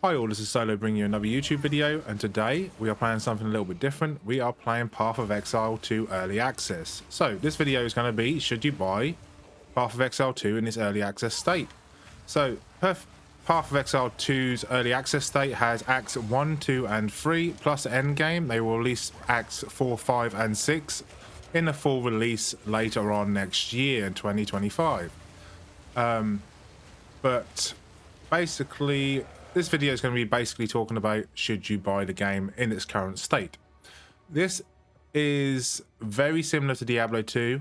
Hi all, this is Solo bringing you another YouTube video, and today we are playing something a little bit different. We are playing Path of Exile 2 Early Access. So this video is going to be, should you buy Path of Exile 2 in its early access state? So Path of Exile 2's early access state has Acts 1, 2 and 3 plus Endgame. They will release Acts 4, 5 and 6 in a full release later on next year in 2025. But basically this video is going to be basically talking about should you buy the game in its current state. This is very similar to Diablo 2,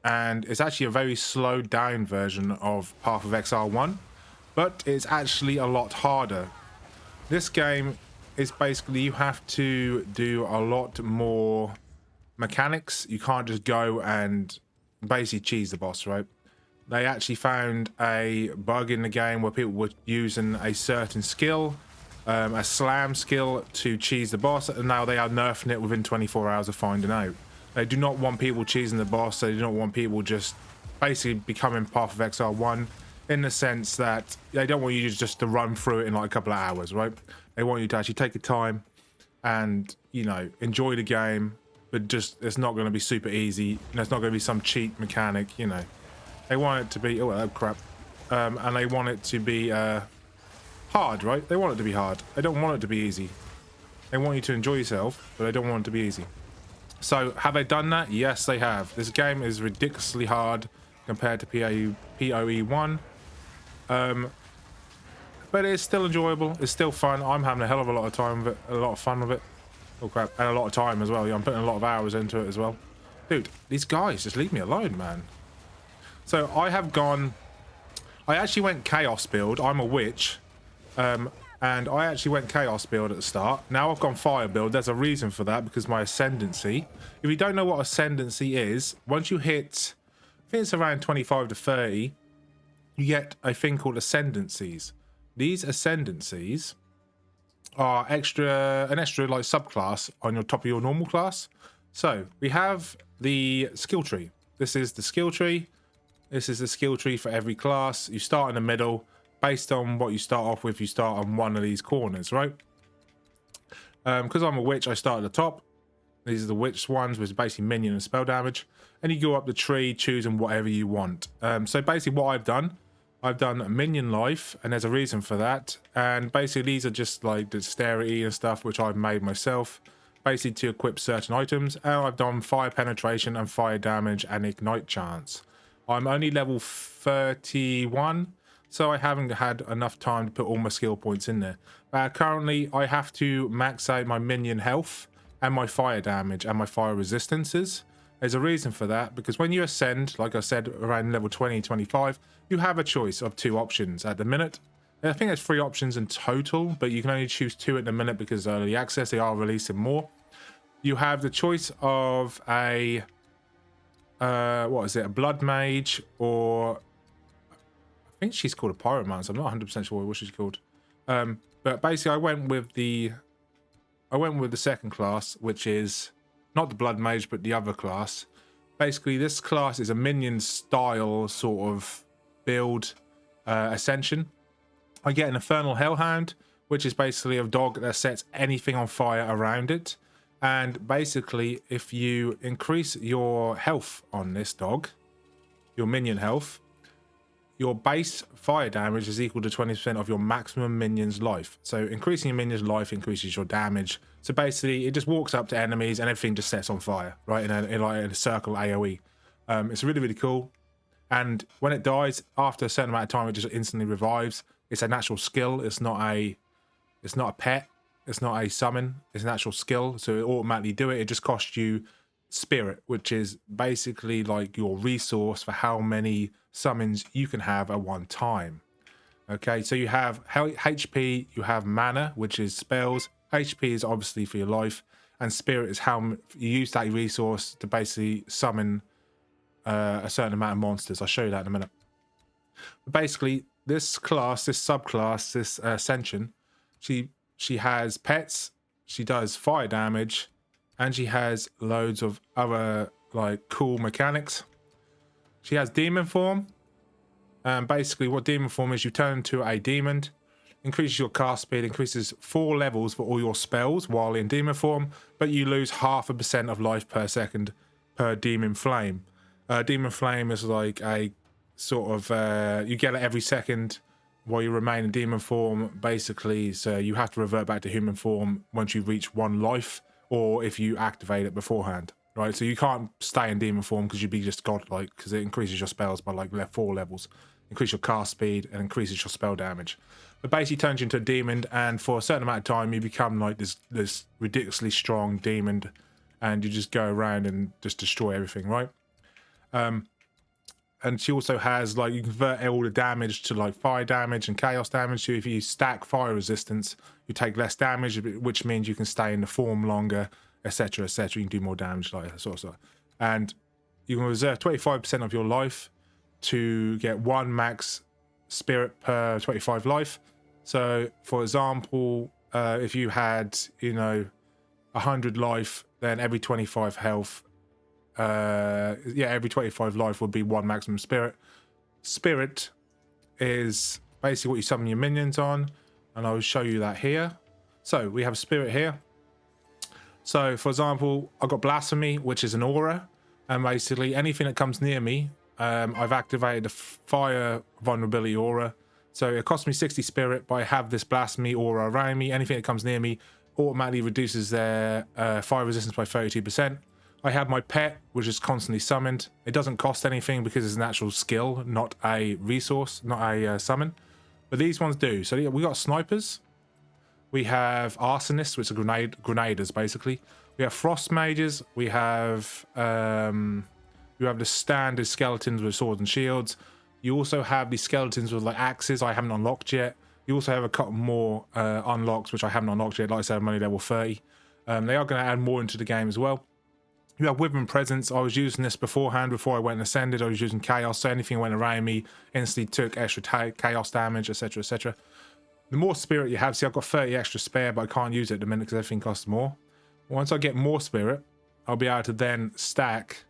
and it's actually a very slowed down version of Path of Exile 1, but it's actually a lot harder. This game is basically, you have to do a lot more mechanics. You can't just go and basically cheese the boss, right? They actually found a bug in the game where people were using a certain skill, a slam skill, to cheese the boss, and now they are nerfing it within 24 hours of finding out. They do not want people cheesing the boss. They do not want people just basically becoming Path of Exile 1, in the sense that they don't want you just to run through it in like a couple of hours, right? They want you to actually take your time and, you know, enjoy the game, but just, it's not going to be super easy. You know, it's not going to be some cheat mechanic, you know. They want it to be, oh crap, and they want it to be hard, right? They want it to be hard. They don't want it to be easy. They want you to enjoy yourself, but they don't want it to be easy. So have they done that? Yes, they have. This game is ridiculously hard compared to PoE 1, but it's still enjoyable. It's still fun. I'm having a hell of a lot of time with it, a lot of fun with it. Oh crap, and a lot of time as well. Yeah, I'm putting a lot of hours into it as well. Dude, these guys just leave me alone, man. So I actually went chaos build. I'm a witch, and I actually went chaos build at the start. Now I've gone fire build. There's a reason for that, because my ascendancy, if you don't know what ascendancy is, once you hit, I think it's around 25 to 30, you get a thing called ascendancies. These ascendancies are an extra like subclass on your top of your normal class. So we have the skill tree. This is the skill tree. This is the skill tree for every class. You start in the middle. Based on what you start off with, you start on one of these corners, right? Because I'm a witch, I start at the top. These are the witch ones, which is basically minion and spell damage. And you go up the tree, choosing whatever you want. So basically what I've done minion life, and there's a reason for that. And basically these are just like dexterity and stuff, which I've made myself, basically to equip certain items. And I've done fire penetration and fire damage and ignite chance. I'm only level 31, so I haven't had enough time to put all my skill points in there. Currently, I have to max out my minion health and my fire damage and my fire resistances. There's a reason for that, because when you ascend, like I said, around level 20, 25, you have a choice of 2 options at the minute. I think there's 3 options in total, but you can only choose 2 at the minute because early access, they are releasing more. You have the choice of a... what is it, a blood mage, or I think she's called a pyromancer. I'm not 100% sure what she's called, but basically I went with the second class, which is not the blood mage but the other class. Basically this class is a minion style sort of build, ascension. I get an infernal hellhound, which is basically a dog that sets anything on fire around it. And basically, if you increase your health on this dog, your minion health, your base fire damage is equal to 20% of your maximum minion's life. So increasing your minion's life increases your damage. So basically, it just walks up to enemies and everything just sets on fire, right? In a circle AoE. It's really, really cool. And when it dies, after a certain amount of time, it just instantly revives. It's a natural skill. It's not a pet. It's not a summon, it's an actual skill, so it automatically do it. It just costs you spirit, which is basically like your resource for how many summons you can have at one time. Okay, so you have HP, you have mana, which is spells. HP is obviously for your life, and spirit is how you use that resource to basically summon a certain amount of monsters. I'll show you that in a minute. But basically, this class, this subclass, this ascension, she has pets, she does fire damage, and she has loads of other like cool mechanics. She has demon form, And basically what demon form is, you turn into a demon increases your cast speed, increases 4 levels for all your spells while in demon form, but you lose 0.5% of life per second per demon flame. Demon flame is like a sort of you get it every second while you remain in demon form, basically. So you have to revert back to human form once you reach 1 life, or if you activate it beforehand, right? So you can't stay in demon form because you'd be just godlike, because it increases your spells by like 4 levels, increase your cast speed, and increases your spell damage. But basically turns you into a demon, and for a certain amount of time you become like this ridiculously strong demon, and you just go around and just destroy everything, right? And she also has, like, you convert all the damage to like fire damage and chaos damage. So if you stack fire resistance, you take less damage, which means you can stay in the form longer, etc., etc. You can do more damage, like that sort of stuff. And you can reserve 25% of your life to get 1 max spirit per 25 life. So, for example, if you had, 100 life, then every 25 health, every 25 life would be 1 maximum spirit. Spirit is basically what you summon your minions on, and I will show you that here. So we have spirit here. So for example, I've got blasphemy, which is an aura, and basically anything that comes near me, I've activated the fire vulnerability aura. So it costs me 60 spirit, but I have this blasphemy aura around me. Anything that comes near me automatically reduces their fire resistance by 32%. I have my pet, which is constantly summoned. It doesn't cost anything because it's an actual skill, not a resource, not a summon. But these ones do. So we got snipers. We have arsonists, which are grenaders, basically. We have frost mages. We have the standard skeletons with swords and shields. You also have these skeletons with like axes I haven't unlocked yet. You also have a couple more unlocks, which I haven't unlocked yet. Like I said, I'm only level 30. They are going to add more into the game as well. You have Withering Presence. I was using this beforehand, before I went and ascended. I was using Chaos, so anything that went around me instantly took extra Chaos damage, etc., etc. The more spirit you have, see, I've got 30 extra spare, but I can't use it at the minute because everything costs more. Once I get more spirit, I'll be able to then stack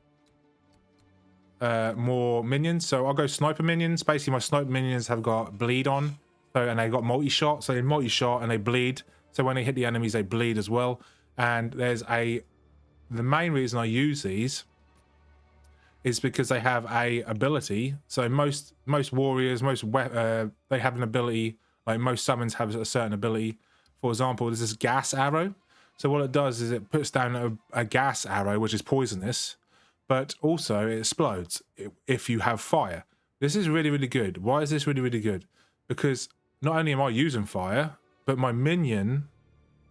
more minions. So I'll go sniper minions. Basically, my sniper minions have got bleed on, and they got multi-shot. So they multi-shot and they bleed. So when they hit the enemies, they bleed as well. And the main reason I use these is because they have a ability. So most warriors, they have an ability. Like most summons have a certain ability. For example, there's this gas arrow. So what it does is it puts down a gas arrow, which is poisonous, but also it explodes if you have fire. This is really, really good. Why is this really, really good? Because not only am I using fire, but my minion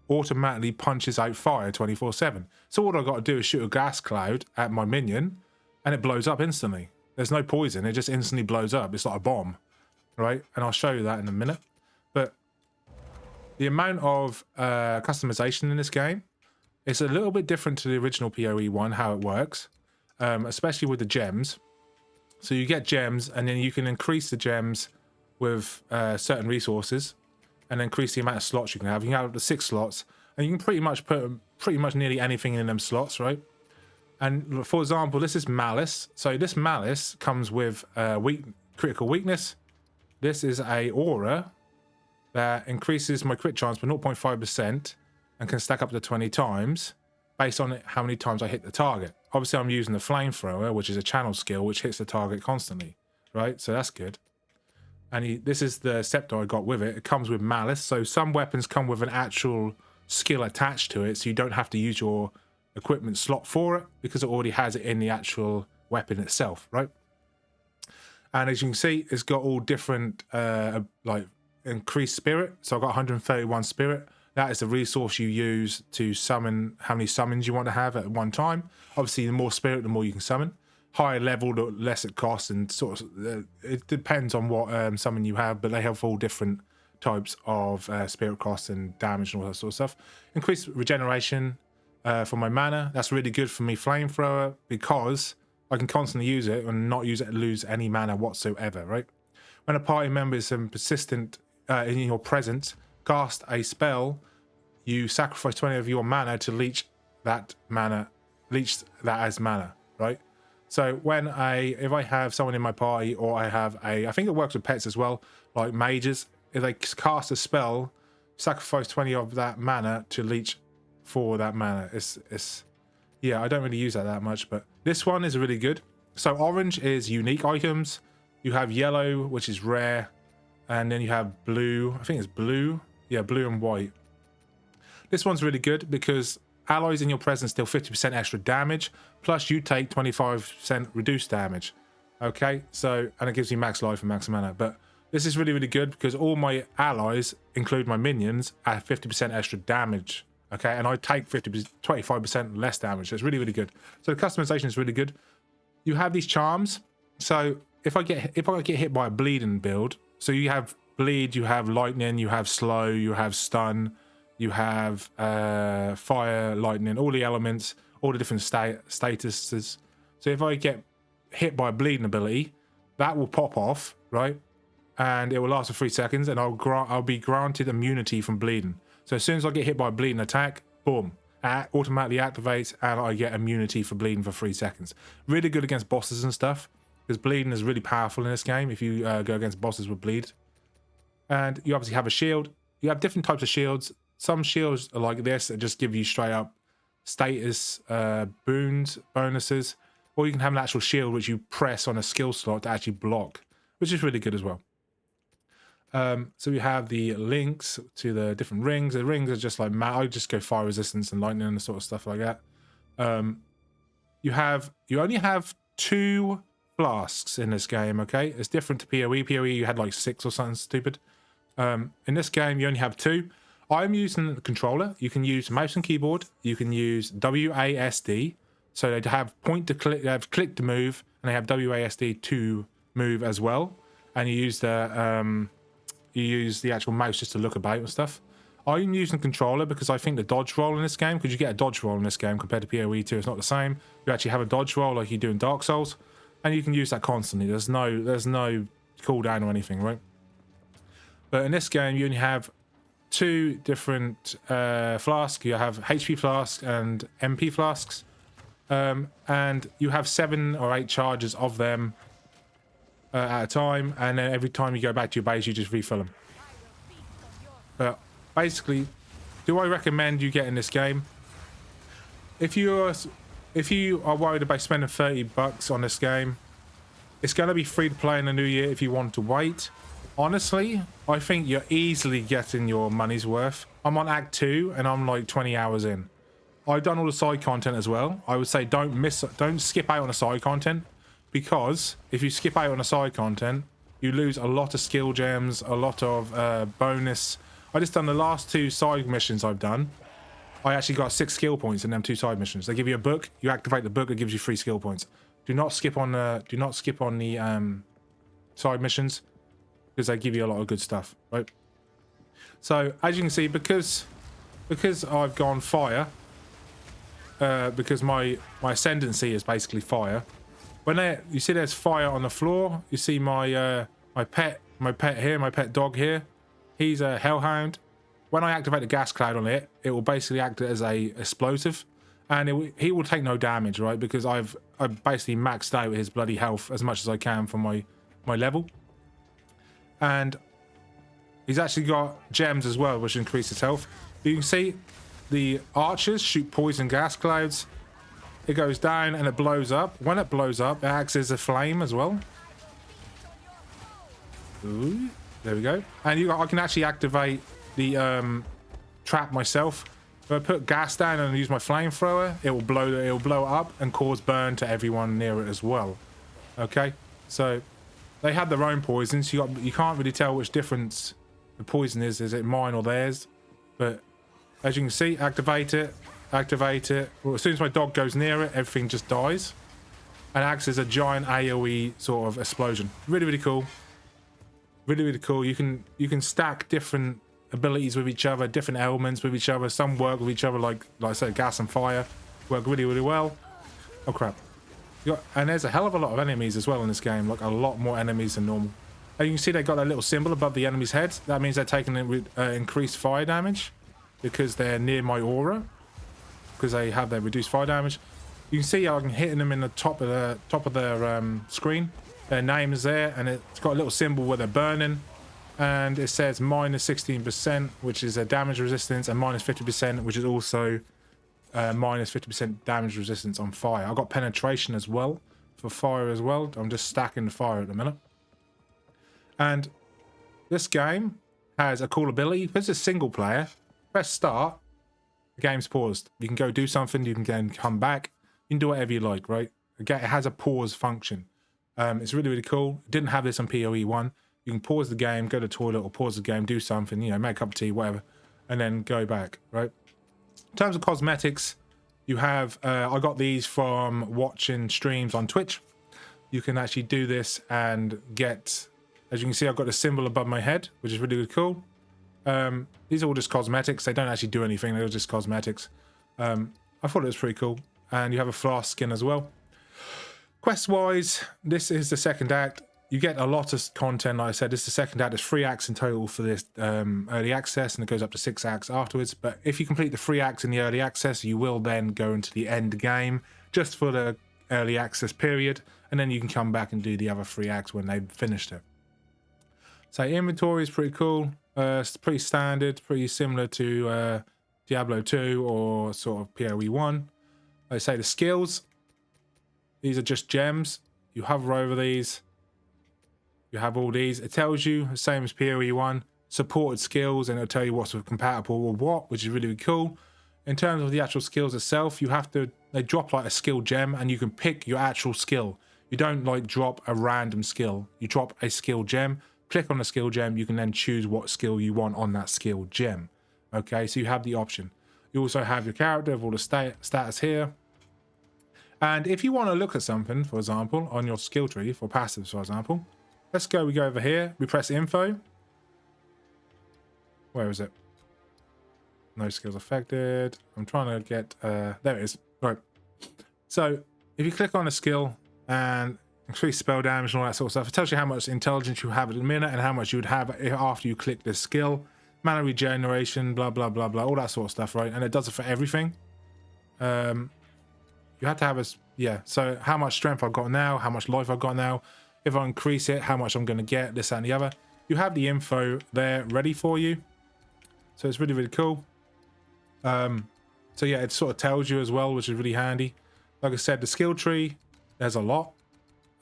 automatically punches out fire 24/7. So all I've got to do is shoot a gas cloud at my minion and it blows up instantly. There's no poison, it just instantly blows up. It's like a bomb, right? And I'll show you that in a minute. But the amount of customization in this game, it's a little bit different to the original PoE one, how it works, especially with the gems. So you get gems and then you can increase the gems with certain resources, and increase the amount of slots you can have. You can have up to 6 slots, and you can pretty much put nearly anything in them slots, right? And for example, this is Malice. So this Malice comes with critical weakness. This is a aura that increases my crit chance by 0.5% and can stack up to 20 times based on how many times I hit the target. Obviously, I'm using the flamethrower, which is a channel skill, which hits the target constantly, right? So that's good. And this is the scepter I got with it. It comes with Malice. So some weapons come with an actual skill attached to it, so you don't have to use your equipment slot for it because it already has it in the actual weapon itself, right? And as you can see, it's got all different like increased spirit. So I've got 131 spirit. That is the resource you use to summon how many summons you want to have at one time. Obviously, the more spirit, the more you can summon. Higher level, the less it costs, and sort of it depends on what summon you have, but they have all different types of spirit costs and damage and all that sort of stuff. Increased regeneration for my mana. That's really good for me flamethrower because I can constantly use it and not lose any mana whatsoever, right? When a party member is persistent in your presence, cast a spell, you sacrifice 20 of your mana to leech that as mana, right? So if I have someone in my party, or I think it works with pets as well, like mages, if they cast a spell, sacrifice 20 of that mana to leech for that mana. It's yeah, I don't really use that much, but this one is really good. So orange is unique items. You have yellow, which is rare, and then you have blue. I think it's blue. Yeah, blue and white. This one's really good because allies in your presence deal 50% extra damage, plus you take 25% reduced damage. Okay, so, and it gives you max life and max mana. But this is really, really good because all my allies, include my minions, have 50% extra damage. Okay, and I take 25% less damage. So it's really, really good. So the customization is really good. You have these charms. So if I get hit by a bleeding build, so you have bleed, you have lightning, you have slow, you have stun, you have fire, lightning, all the elements, all the different statuses. So if I get hit by a bleeding ability, that will pop off, right? And it will last for 3 seconds, and I'll be granted immunity from bleeding. So as soon as I get hit by a bleeding attack, boom, it automatically activates, and I get immunity for bleeding for 3 seconds. Really good against bosses and stuff, because bleeding is really powerful in this game if you go against bosses with bleed. And you obviously have a shield. You have different types of shields. Some shields are like this that just give you straight up status bonuses, or you can have an actual shield which you press on a skill slot to actually block, which is really good as well. So we have the links to the different rings. The rings are just like I just go fire resistance and lightning and sort of stuff like that. You only have 2 flasks in this game. Okay, it's different to PoE. PoE you had like 6 or something stupid. In this game you only have 2. I'm using the controller. You can use mouse and keyboard. You can use WASD. So they have point to click, they have click to move, and they have WASD to move as well. And you use the actual mouse just to look about and stuff. I'm using the controller because I think the dodge roll in this game, because you get a dodge roll in this game compared to PoE 2, it's not the same. You actually have a dodge roll like you do in Dark Souls, and you can use that constantly. There's no cooldown or anything, right? But in this game, you only have 2 different flasks. You have HP flask and MP flasks. And you have 7 or 8 charges of them at a time, and then every time you go back to your base you just refill them. But basically, do I recommend you getting this game? If you are worried about spending $30 on this game, it's going to be free to play in the new year if you want to wait. Honestly, I think you're easily getting your money's worth. I'm on Act 2 and I'm like 20 hours in. I've done all the side content as well. I would say don't skip out on the side content, because if you skip out on the side content, you lose a lot of skill gems, a lot of bonus. I just done the last 2 side missions I've done. I actually got 6 skill points in them 2 side missions. They give you a book. You activate the book. It gives you 3 skill points. Do not skip on the side missions, because they give you a lot of good stuff, right? So as you can see, because I've gone fire. Because my ascendancy is basically fire. When you see there's fire on the floor, you see my pet here, my pet dog here. He's a hellhound. When I activate the gas cloud on it, it will basically act as a explosive, and he will take no damage, right? Because I've basically maxed out his bloody health as much as I can for my level. And he's actually got gems as well, which increase his health. You can see the archers shoot poison gas clouds. It goes down and it blows up. When it blows up, it acts as a flame as well. Ooh, there we go. And I can actually activate the trap myself. If I put gas down and use my flamethrower, it will blow it up and cause burn to everyone near it as well. Okay, so they have their own poisons. You can't really tell which difference the poison is. Is it mine or theirs? But as you can see, activate it. Well, as soon as my dog goes near it, everything just dies. And acts as a giant AoE sort of explosion. Really, really cool. Really, really cool. You can stack different abilities with each other, different elements with each other. Some work with each other, like I said, gas and fire work really, really well. Oh crap. And there's a hell of a lot of enemies as well in this game, like a lot more enemies than normal. And you can see they got that little symbol above the enemy's heads. That means they're taking increased fire damage, because they're near my aura, because they have their reduced fire damage. You can see I'm hitting them in the top of their screen. Their name is there, and it's got a little symbol where they're burning. and it says minus 16%, which is a damage resistance, and minus 50%, which is also minus 50% damage resistance on fire. I've got penetration as well for fire as well. I'm just stacking the fire at the minute. And this game has a cool ability. If it's a single player, press start, the game's paused. You can go do something, you can then come back, you can do whatever you like, right? Again, it has a pause function. It's really, really cool. It didn't have this on PoE 1. You can pause the game, go to the toilet, or pause the game, do something, you know, make a cup of tea, whatever, and then go back, right? In terms of cosmetics, you have, I got these from watching streams on Twitch. You can actually do this and get, as you can see, I've got a symbol above my head, which is really, really cool. These are all just cosmetics. They don't actually do anything. They're just cosmetics. I thought it was pretty cool. And you have a flask skin as well. Quest-wise, this is the second act. You get a lot of content, like I said. This is the second act. There's 3 acts in total for this early access, and it goes up to 6 acts afterwards. But if you complete the 3 acts in the early access, you will then go into the end game just for the early access period, and then you can come back and do the other 3 acts when they've finished it. So inventory is pretty cool. It's pretty standard, pretty similar to Diablo 2 or sort of PoE 1. Like I say, the skills, these are just gems. You hover over these. You have all these. It tells you, the same as PoE 1, supported skills, and it'll tell you what's compatible with what, which is really, really cool. In terms of the actual skills itself, you have to, they drop like a skill gem, and you can pick your actual skill. You don't like drop a random skill. You drop a skill gem, click on the skill gem, you can then choose what skill you want on that skill gem. Okay, so you have the option. You also have your character with all the status here. And if you want to look at something, for example, on your skill tree for passives, for example, let's go, we go over here, we press info. Where is it? No skills affected. I'm trying to get, there it is. Right. So if you click on a skill and increase spell damage and all that sort of stuff, it tells you how much intelligence you have at the minute and how much you would have after you click this skill. Mana regeneration, blah, blah, blah, blah, all that sort of stuff, right? And it does it for everything. You have to have a, yeah, so how much strength I've got now, how much life I've got now, if I increase it, how much I'm going to get, this, that, and the other. You have the info there ready for you. So it's really, really cool. So yeah, it sort of tells you as well, which is really handy. Like I said, the skill tree, there's a lot.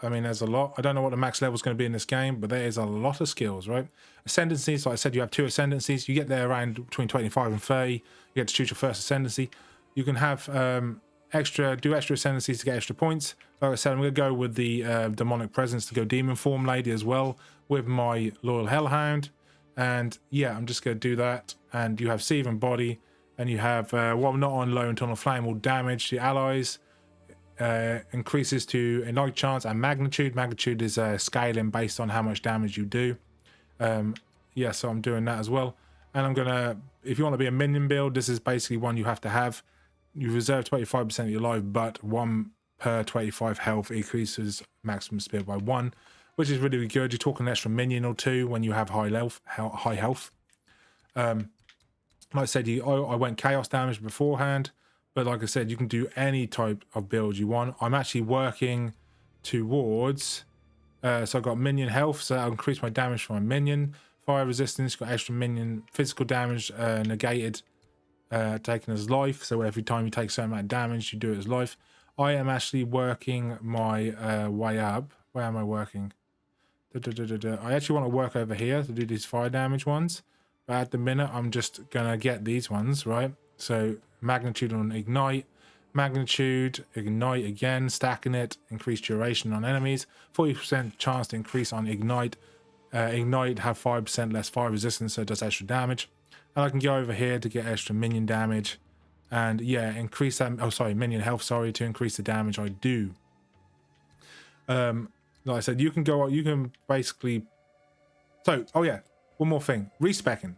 I mean, there's a lot. I don't know what the max level is going to be in this game, but there is a lot of skills, right? Ascendancies, like I said, you have 2 ascendancies. You get there around between 25 and 30. You get to choose your first ascendancy. You can have extra ascendancies to get extra points. Like I said, I'm going to go with the demonic presence to go demon form lady as well with my loyal hellhound. And yeah, I'm just going to do that. And you have Seething Body, and you have while not on low internal flame will damage the allies. Increases to ignite chance and magnitude. Magnitude is scaling based on how much damage you do. Yeah, so I'm doing that as well. And I'm gonna, if you want to be a minion build, this is basically one you have to have. You reserve 25% of your life, but 1 per 25 health increases maximum speed by 1, which is really, really good. You're talking an extra minion or 2 when you have high health. Like I said, I went chaos damage beforehand. But like I said, you can do any type of build you want. I'm actually working towards, so I've got minion health, so I'll increase my damage for my minion. Fire resistance, got extra minion physical damage negated, taken as life. So every time you take a certain amount of damage, you do it as life. I am actually working my way up. Where am I working? I actually want to work over here to do these fire damage ones. But at the minute, I'm just going to get these ones, right? So magnitude on ignite, magnitude, ignite again, stacking it, increase duration on enemies, 40% chance to increase on ignite. Ignite have 5% less fire resistance, so it does extra damage. And I can go over here to get extra minion damage, and yeah, increase that. Oh, sorry, minion health. Sorry, to increase the damage I do. Like I said, you can go. You can basically. So, oh yeah, one more thing. Respeccing.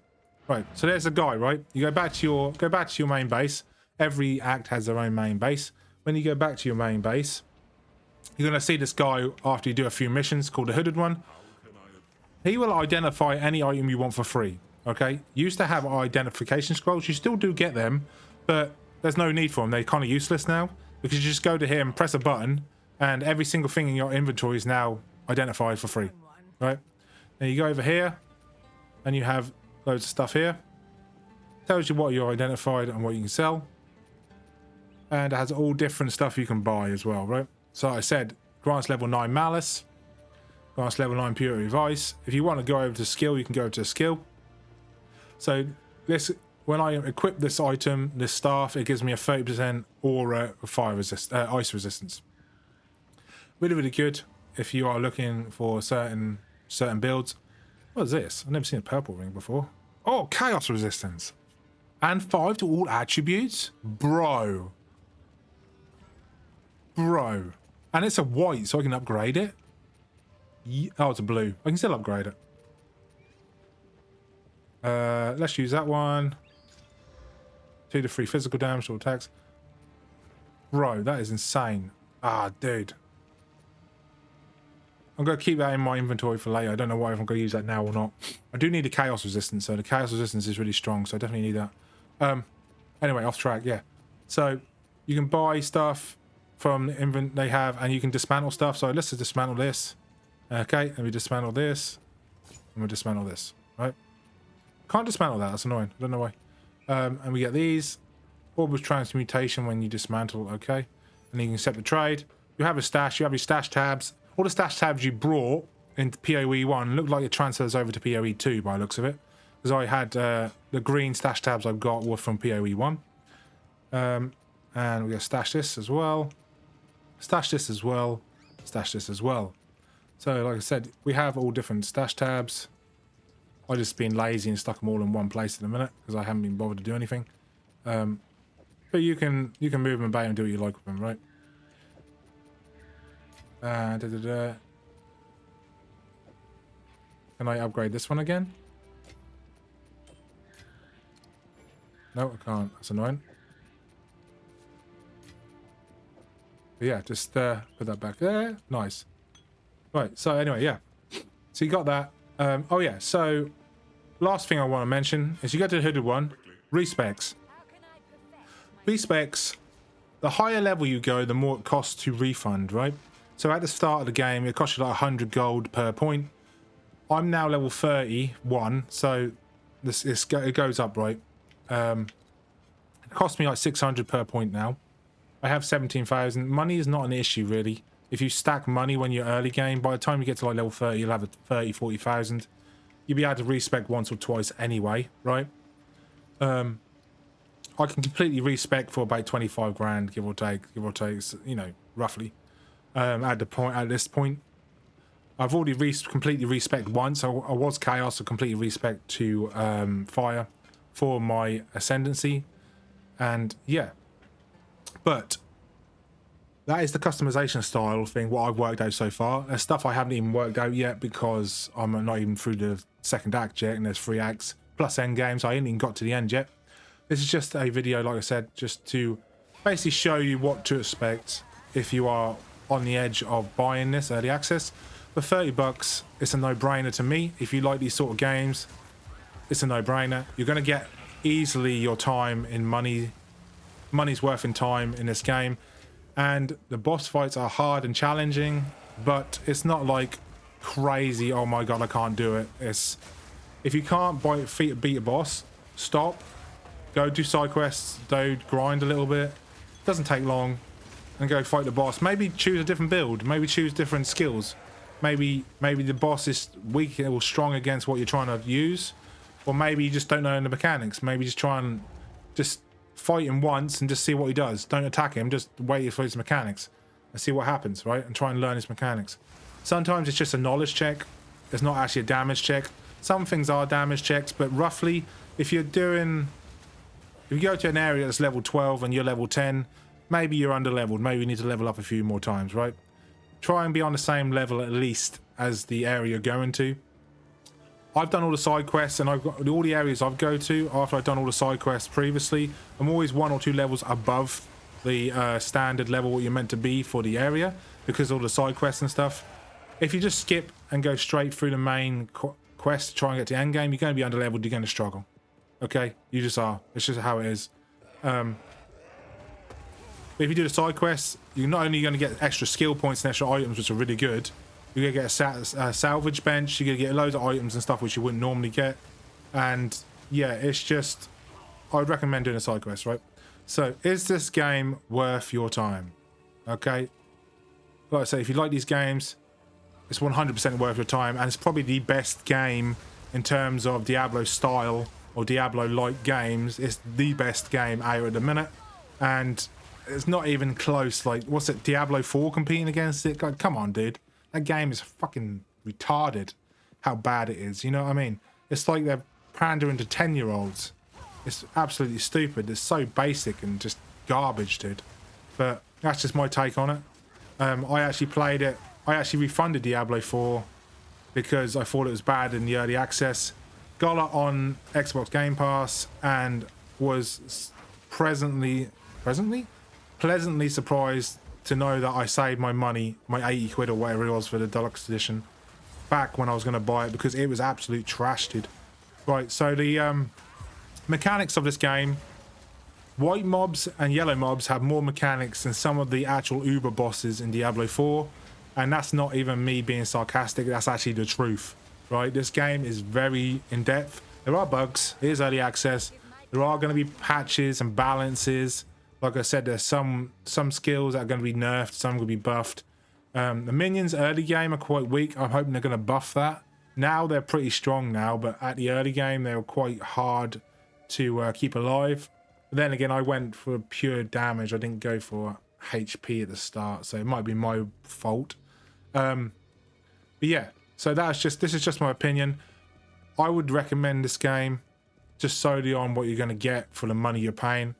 Right, so there's a guy, right? You go back to your main base. Every act has their own main base. When you go back to your main base, you're gonna see this guy after you do a few missions called the Hooded One. He will identify any item you want for free. Okay, you used to have identification scrolls. You still do get them, but there's no need for them. They're kind of useless now because you just go to him, press a button, and every single thing in your inventory is now identified for free. Right? Then you go over here. and you have loads of stuff here. Tells you what you're identified and what you can sell. And it has all different stuff you can buy as well, right? So I said, grants level 9 Malice, grants level 9 Purity of Ice. If you want to go over to skill, you can go over to skill. So this, when I equip this item, this staff, it gives me a 30% aura of ice resistance. Really, really good if you are looking for certain builds. What is this? I've never seen a purple ring before. Oh, chaos resistance. And 5 to all attributes? Bro. Bro. And it's a white, so I can upgrade it. Oh, it's a blue. I can still upgrade it. Let's use that one. 2 to 3 physical damage or attacks. Bro, that is insane. Ah, dude. I'm going to keep that in my inventory for later. I don't know why if I'm going to use that now or not. I do need a chaos resistance, so the chaos resistance is really strong, so I definitely need that. Anyway, off track, yeah. So you can buy stuff from the invent they have, and you can dismantle stuff. So let's just dismantle this. Okay, and we dismantle this, and we dismantle this, right? Can't dismantle that, that's annoying. I don't know why. And we get these. Orb of transmutation when you dismantle, okay. And then you can accept the trade. You have a stash, you have your stash tabs. All the stash tabs you brought into PoE 1 look like it transfers over to PoE 2 by the looks of it. Because I had the green stash tabs I've got were from PoE 1. And we're going to stash this as well. Stash this as well. Stash this as well. So like I said, we have all different stash tabs. I've just been lazy and stuck them all in one place at the minute because I haven't been bothered to do anything. But you can move them about and do what you like with them, right? Can I upgrade this one again? No, I can't. That's annoying. But yeah, just put that back there. Nice. Right, so anyway, yeah. So you got that. Oh yeah, so last thing I want to mention is you go to the hooded one. Respecs. Respecs, the higher level you go, the more it costs to refund, right? So at the start of the game, it costs you like 100 gold per point. I'm now level 31, so it goes up, right? It costs me like 600 per point now. I have 17,000. Money is not an issue, really. If you stack money when you're early game, by the time you get to like level 30, you'll have a 30, 40,000. You'll be able to respec once or twice anyway, right? I can completely respec for about 25 grand, give or take, you know, roughly. At this point, I've already completely respec once. I was chaos, so completely respec to fire for my ascendancy, and yeah. But that is the customization style thing, what I've worked out so far. There's stuff I haven't even worked out yet because I'm not even through the second act yet, and there's 3 acts plus end games. I ain't even got to the end yet. This is just a video, like I said, just to basically show you what to expect if you are on the edge of buying this early access. For 30 bucks, it's a no-brainer to me. If you like these sort of games, it's a no-brainer. You're going to get easily your time in money's worth in time in this game. And the boss fights are hard and challenging, but it's not like crazy, oh my god, I can't do it. It's, if you can't beat a boss, stop, go do side quests, grind a little bit, doesn't take long, and go fight the boss. Maybe choose a different build, maybe choose different skills. Maybe the boss is weak or strong against what you're trying to use, or maybe you just don't know the mechanics. Maybe just try and just fight him once and just see what he does. Don't attack him, just wait for his mechanics and see what happens, right? And try and learn his mechanics. Sometimes it's just a knowledge check. It's not actually a damage check. Some things are damage checks, but roughly, if you go to an area that's level 12 and you're level 10, maybe you're under leveled. Maybe you need to level up a few more times, right? Try and be on the same level at least as the area you're going to. I've done all the side quests, and I've got all the areas I've go to after I've done all the side quests previously. I'm always 1 or 2 levels above the standard level what you're meant to be for the area because of all the side quests and stuff. If you just skip and go straight through the main quest to try and get to the end game, you're going to be under leveled. You're going to struggle. Okay, you just are. It's just how it is. But if you do the side quests, you're not only going to get extra skill points and extra items, which are really good, You're gonna get a salvage bench. You're gonna get loads of items and stuff which you wouldn't normally get. And yeah, it's just, I'd recommend doing a side quest, right? So is this game worth your time? Okay, like I say, if you like these games, it's 100% worth your time, and it's probably the best game in terms of Diablo style or Diablo-like games. It's the best game out at the minute, and it's not even close. Like, what's it, Diablo 4 competing against it? Like, come on, dude. That game is fucking retarded how bad it is, you know what I mean? It's like they're pandering to 10-year-olds. It's absolutely stupid. It's so basic and just garbage, dude. But that's just my take on it. I actually played it. I actually refunded Diablo 4 because I thought it was bad in the early access. Got it on Xbox Game Pass and was pleasantly surprised to know that I saved my money, my 80 quid or whatever it was for the deluxe edition, back when I was going to buy it, because it was absolute trash, dude. Right, so the mechanics of this game, white mobs and yellow mobs have more mechanics than some of the actual uber bosses in Diablo 4, and that's not even me being sarcastic, that's actually the truth, right? This game is very in-depth. There are bugs, it is early access, there are going to be patches and balances. Like I said, there's some skills that are going to be nerfed, some will be buffed. The minions early game are quite weak. I'm hoping they're going to buff that. Now they're pretty strong now, but at the early game they were quite hard to keep alive. But then again, I went for pure damage. I didn't go for HP at the start, so it might be my fault. But yeah, so this is just my opinion. I would recommend this game just solely on what you're going to get for the money you're paying.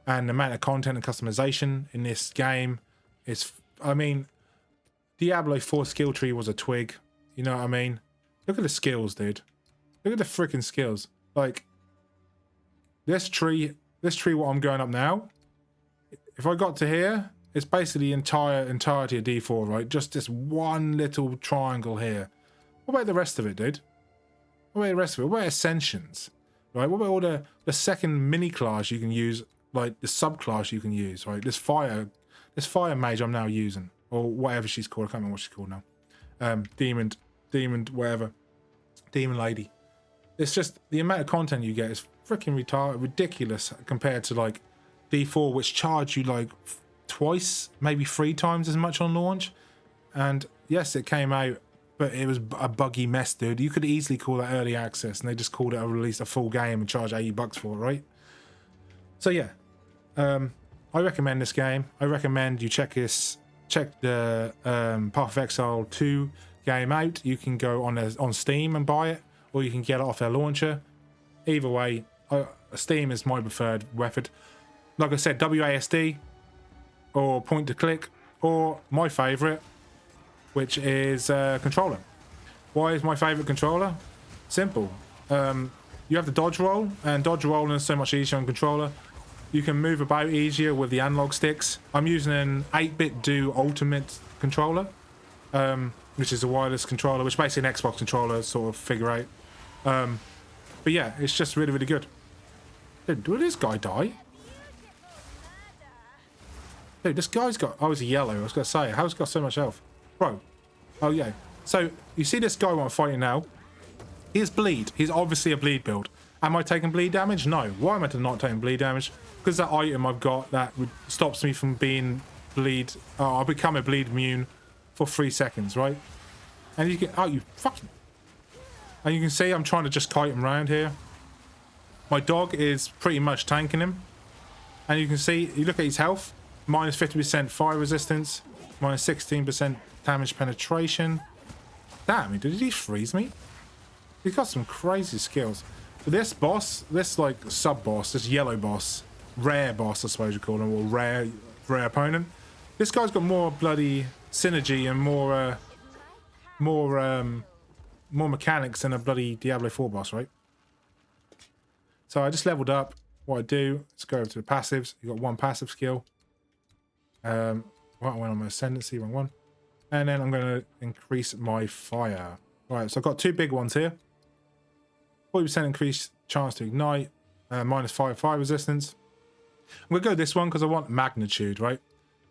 And the amount of content and customization in this game is, I mean, Diablo 4 skill tree was a twig. You know what I mean? Look at the skills, dude. Look at the freaking skills. Like, this tree what I'm going up now, if I got to here, it's basically entirety of D4, right? Just this one little triangle here. What about the rest of it, dude? What about the rest of it? What about Ascensions? Right? What about all the second mini class you can use? Like the subclass you can use, right? This fire mage I'm now using, or whatever she's called. I can't remember what she's called now. Demon, whatever, demon lady. It's just the amount of content you get is freaking ridiculous compared to like D4, which charge you like twice, maybe 3 times as much on launch. And yes, it came out, but it was a buggy mess, dude. You could easily call that early access, and they just called it a full game and charge $80 for it, right? So yeah, I recommend this game. I recommend you check the Path of Exile 2 game out. You can go on Steam and buy it, or you can get it off their launcher. Either way, Steam is my preferred method. Like I said, WASD or point to click, or my favorite, which is controller. Why is my favorite controller? Simple. You have the dodge roll, and dodge rolling is so much easier on controller. You can move about easier with the analog sticks. I'm using an 8-bit Do Ultimate controller, which is a wireless controller, which basically an Xbox controller sort of figure out. But yeah, it's just really, really good. Dude, did this guy die? Dude, this guy's got... Oh, he's a yellow. I was going to say, how's he got so much health? Bro. Oh, yeah. So, you see this guy I'm fighting now? He has bleed. He's obviously a bleed build. Am I taking bleed damage? No. Why am I not taking bleed damage? Because that item I've got that stops me from being bleed... Oh, I'll become a bleed immune for 3 seconds, right? And you can... Oh, you fucking... And you can see I'm trying to just kite him around here. My dog is pretty much tanking him. And you can see, you look at his health. Minus 50% fire resistance. Minus 16% damage penetration. Damn, did he freeze me? He's got some crazy skills. But this boss, this like sub-boss, this yellow boss, rare boss I suppose you call him, or rare opponent. This guy's got more bloody synergy and more mechanics than a bloody Diablo 4 boss, right? So I just leveled up. What I do, let's go over to the passives. You got one passive skill. Right, I went on my ascendancy, wrong one. And then I'm going to increase my fire. Right, so I've got 2 big ones here. 40% increased chance to ignite. Minus 5 fire resistance. I'm going to go this one because I want magnitude, right?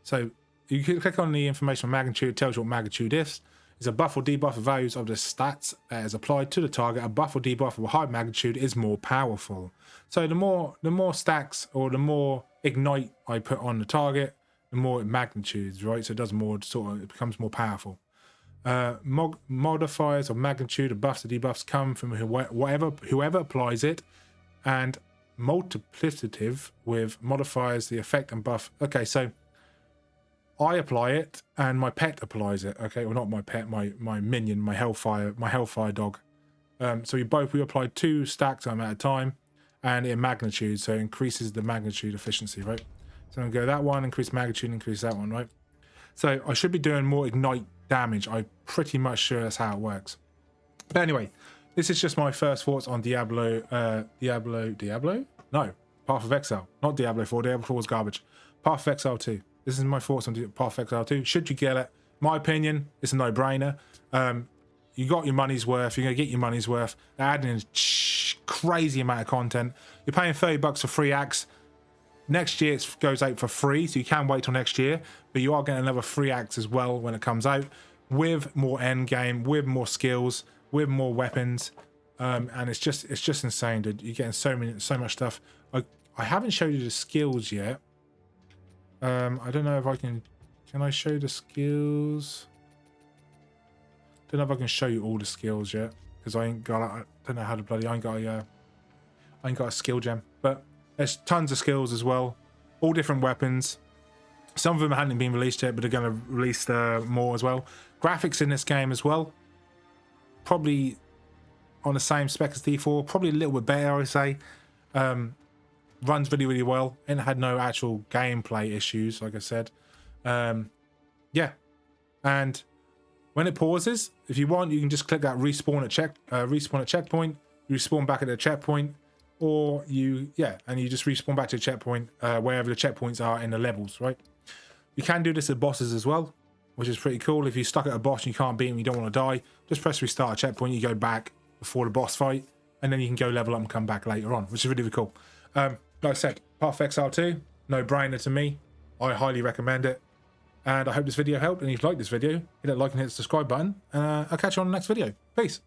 So you can click on the information on magnitude. It tells you what magnitude is. is a buff or debuff of values of the stats that is applied to the target. A buff or debuff of a high magnitude is more powerful. So the more stacks or the more ignite I put on the target, the more magnitudes, right? So it does more, it becomes more powerful. Modifiers of magnitude of buffs or debuffs come from whoever applies it, and multiplicative with modifiers the effect and buff. Okay, so I apply it and my pet applies it. Okay, well, not my pet, my minion, my hellfire dog. So we apply 2 stacks at a time, and in magnitude, so it increases the magnitude efficiency, right? So I'm gonna go that one, increase magnitude, increase that one, right? So I should be doing more ignite damage. I'm pretty much sure that's how it works. But anyway, this is just my first thoughts on Diablo. No, Path of Exile, not Diablo 4. Diablo 4 was garbage. Path of Exile 2. This is my thoughts on Path of Exile 2. Should you get it? My opinion, it's a no-brainer. You got your money's worth. You're gonna get your money's worth. They're adding in a crazy amount of content. You're paying $30 for 3 acts. Next year it goes out for free, so you can wait till next year, but you are getting another 3 acts as well when it comes out, with more end game, with more skills, with more weapons, and it's just insane, dude. You're getting so much stuff. I haven't showed you the skills yet. I don't know if I can I show you the skills? Don't know if I can show you all the skills yet, because I don't know how to bloody, I ain't got a skill gem, but there's tons of skills as well, all different weapons. Some of them hadn't been released yet, but they're going to release more as well. Graphics in this game as well, probably on the same spec as D4, probably a little bit better, I would say. Runs really well, and it had no actual gameplay issues, like I said. Yeah, and when it pauses, if you want, you can just click that respawn at checkpoint. You respawn back at the checkpoint. Or you just respawn back to the checkpoint, wherever the checkpoints are in the levels, right? You can do this at bosses as well, which is pretty cool. If you're stuck at a boss and you can't beat him, you don't want to die, just press restart a checkpoint, you go back before the boss fight, and then you can go level up and come back later on, which is really cool. Like I said, Path of Exile 2, no-brainer to me. I highly recommend it. And I hope this video helped, and if you liked this video, hit that like and hit the subscribe button, and I'll catch you on the next video. Peace.